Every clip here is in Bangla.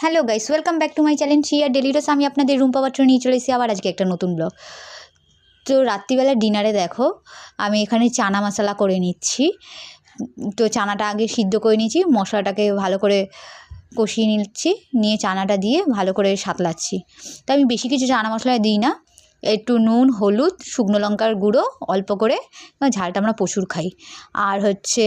Hello guys, welcome back to my channel Sheer Daily Rose. আমি আপনাদের রুম্পা পাত্র নিয়ে চলে এসেছি আবার আজকে একটা নতুন ব্লগ। তো রাত্রিবেলা ডিনারে দেখো আমি এখানে চানা মশলা করে নিচ্ছি। তো চানাটা আগে সিদ্ধ করে নিয়েছি, মশলাটাকে ভালো করে কষিয়ে নিচ্ছি, নিয়ে চানাটা দিয়ে ভালো করে সাতলাচ্ছি। তো আমি বেশি কিছু চানা মশলা দিই না, একটু নুন, হলুদ, শুকনো লঙ্কার গুঁড়ো অল্প করে, ঝালটা আমরা প্রচুর খাই। আর হচ্ছে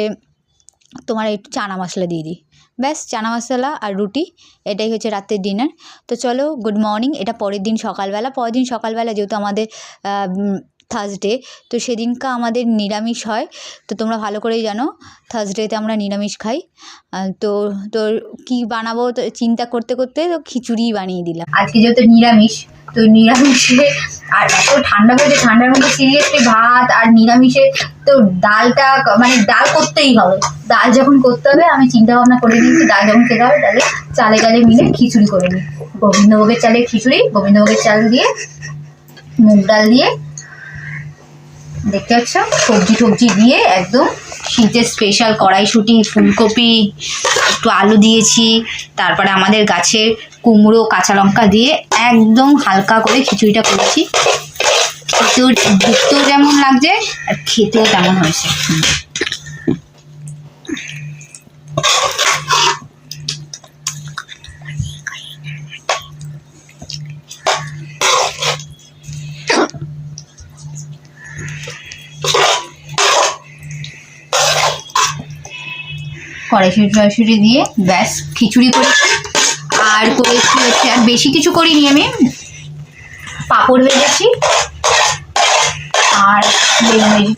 তোমার একটু চানা মশলা দিয়ে দিই, ব্যাস। চানা মশলা আর রুটি, এটাই হচ্ছে রাতের ডিনার। তো চলো, গুড মর্নিং। এটা পরের দিন সকালবেলা যেহেতু আমাদের থার্সডে, তো সেদিনকা আমাদের নিরামিষ হয়। তো তোমরা ভালো করেই জানো থার্সডেতে আমরা নিরামিষ খাই। তো তোর কী বানাবো তো চিন্তা করতে করতে তো খিচুড়ি বানিয়ে দিলাম আজকে, যেহেতু নিরামিষ। তো নিরামিষে আর এত ঠান্ডা পড়েছে, ঠান্ডার মধ্যে সিরিয়াসলি ভাত আর নিরামিষে তো ডালটা মানে ডাল করতেই হবে। ডাল যখন করতে হবে আমি চিন্তা ভাবনা করে নিয়েছি, ডাল যখন খেতে হবে তাহলে চালে ডালে মিলে খিচুড়ি করে নিই। গোবিন্দভোগের চালের খিচুড়ি, গোবিন্দভোগের চাল দিয়ে, মুগ ডাল দিয়ে, দেখতে পাচ্ছ, সবজি টবজি দিয়ে একদম শীতের স্পেশাল কড়াইশুঁটি, ফুলকপি, একটু আলু দিয়েছি, তারপরে আমাদের গাছের কুমড়ো, কাঁচা লঙ্কা দিয়ে একদম হালকা করে খিচুড়িটা করেছি। দেখতেও যেমন লাগছে আর খেতেও তেমন হয়েছে। কড়াইশুঁটি দিয়ে ব্যাস খিচুড়ি করেছি। আর করেছি হচ্ছে, আর বেশি কিছু করিনি, আমি পাঁপড় ভেজেছি আর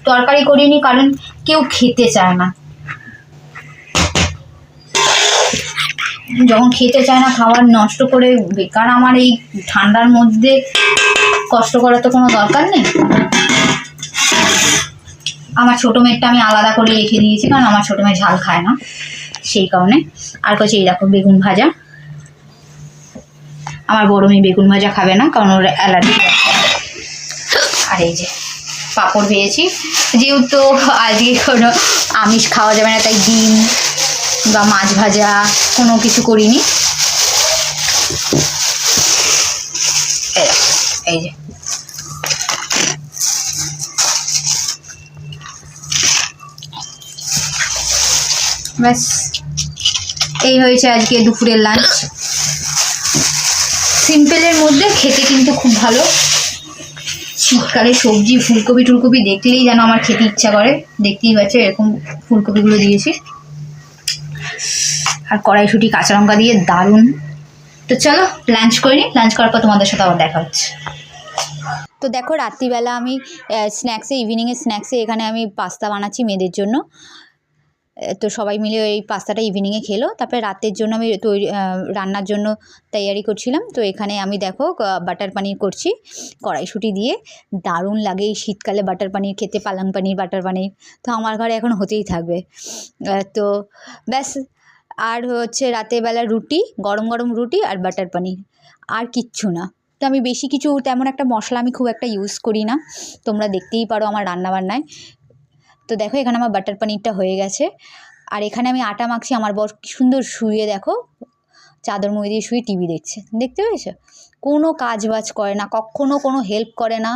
তরকারি করিনি, কারণ কেউ খেতে চায় না। যখন খেতে চায় না, খাবার নষ্ট করে বেকার আমার এই ঠান্ডার মধ্যে কষ্ট করার তো কোনো দরকার নেই। আমার ছোটো মেয়েরটা আমি আলাদা করে রেখে দিয়েছি, কারণ আমার ছোটো মেয়ে ঝাল খায় না, সেই কারণে। আর কাছে এই দেখো বেগুন ভাজা, আমার বড় মেয়ে বেগুন ভাজা খাবে না, কারণ ওর অ্যালার্জি আছে। আর এই যে পাঁপড় ভেজেছি, যেহেতু আজকে কোনো আমিষ খাওয়া যাবে না, তাই ডিম বা মাছ ভাজা কোনো কিছু করিনি। এই যে ব্যাস, এই হয়েছে আজকে দুপুরের লাঞ্চ। সিম্পলের মধ্যে খেতে কিন্তু খুব ভালো। শীতকালে সবজি, ফুলকপি টুলকপি দেখলেই যেন আমার খেতে ইচ্ছা করে। দেখতেই পাচ্ছ এরকম ফুলকপিগুলো দিয়েছি, আর কড়াইশুঁটি, কাঁচা লঙ্কা দিয়ে দারুণ। তো চলো লাঞ্চ করে নিই, লাঞ্চ করার পর তোমাদের সাথে আবার দেখা হচ্ছে। তো দেখো রাত্রিবেলা আমি ইভিনিংয়ের স্ন্যাক্সে এখানে আমি পাস্তা বানাচ্ছি মেয়েদের জন্য। তো সবাই মিলে এই পাস্তাটা ইভিনিংয়ে খেলো। তারপরে রাতের জন্য আমি রান্নার জন্য তৈয়ারি করছিলাম। তো এখানে আমি দেখো বাটার পানির করছি কড়াইশুঁটি দিয়ে। দারুণ লাগে এই শীতকালে বাটার পানির খেতে, পালং পানির, বাটার পানির তো আমার ঘরে এখন হতেই থাকবে। তো ব্যাস, আর হচ্ছে রাতের বেলা রুটি, গরম গরম রুটি আর বাটার পানির, আর কিচ্ছু না। তো আমি বেশি কিছু তেমন একটা মশলা আমি খুব একটা ইউজ করি না, তোমরা দেখতেই পারো আমার রান্নাবান্নায়। তো দেখো এখানে আমার বাটার পানিরটা হয়ে গেছে। আর এখানে আমি আটা মাখছি। আমার বর কি সুন্দর শুয়ে দেখো চাদর মুড়ি দিয়ে শুয়ে টিভি দেখছে, দেখতে পেয়েছো? কোনো কাজ বাজ করে না, কখনো কোনো হেল্প করে না,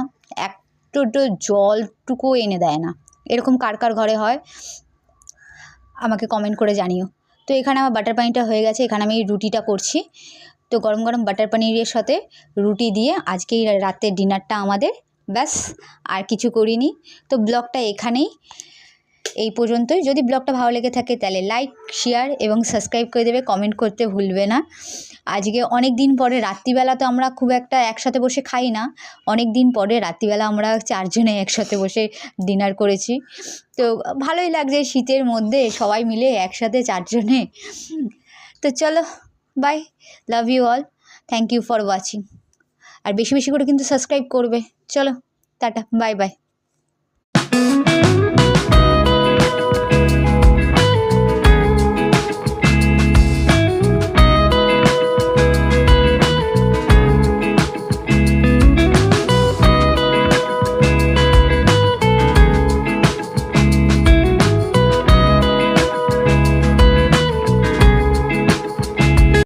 একটু জলটুকু এনে দেয় না। এরকম কার কার ঘরে হয় আমাকে কমেন্ট করে জানিও। তো এখানে আমার বাটার পানিরটা হয়ে গেছে, এখানে আমি রুটিটা করছি। তো গরম গরম বাটার পানিরের সাথে রুটি দিয়ে আজকেই রাতের ডিনারটা আমাদের, ব্যাস। আর কিছু করিনি। তো ব্লগটা এখানেই, এই পর্যন্তই। যদি ব্লগটা ভালো লেগে থাকে তাহলে লাইক, শেয়ার এবং সাবস্ক্রাইব করে দেবে, কমেন্ট করতে ভুলবে না। আজকে অনেক দিন পরে রাত্রিবেলা তো আমরা খুব একটা একসাথে বসে খাই না, অনেক দিন পরে রাত্রিবেলা আমরা 4 জনে একসাথে বসে ডিনার করেছি। তো ভালোই লাগছে শীতের মধ্যে সবাই মিলে একসাথে 4 জনে। তো চলো, bye, love you all, thank you for watching. আর বেশি বেশি করে কিন্তু সাবস্ক্রাইব করবে। চলো টাটা, বাই বাই।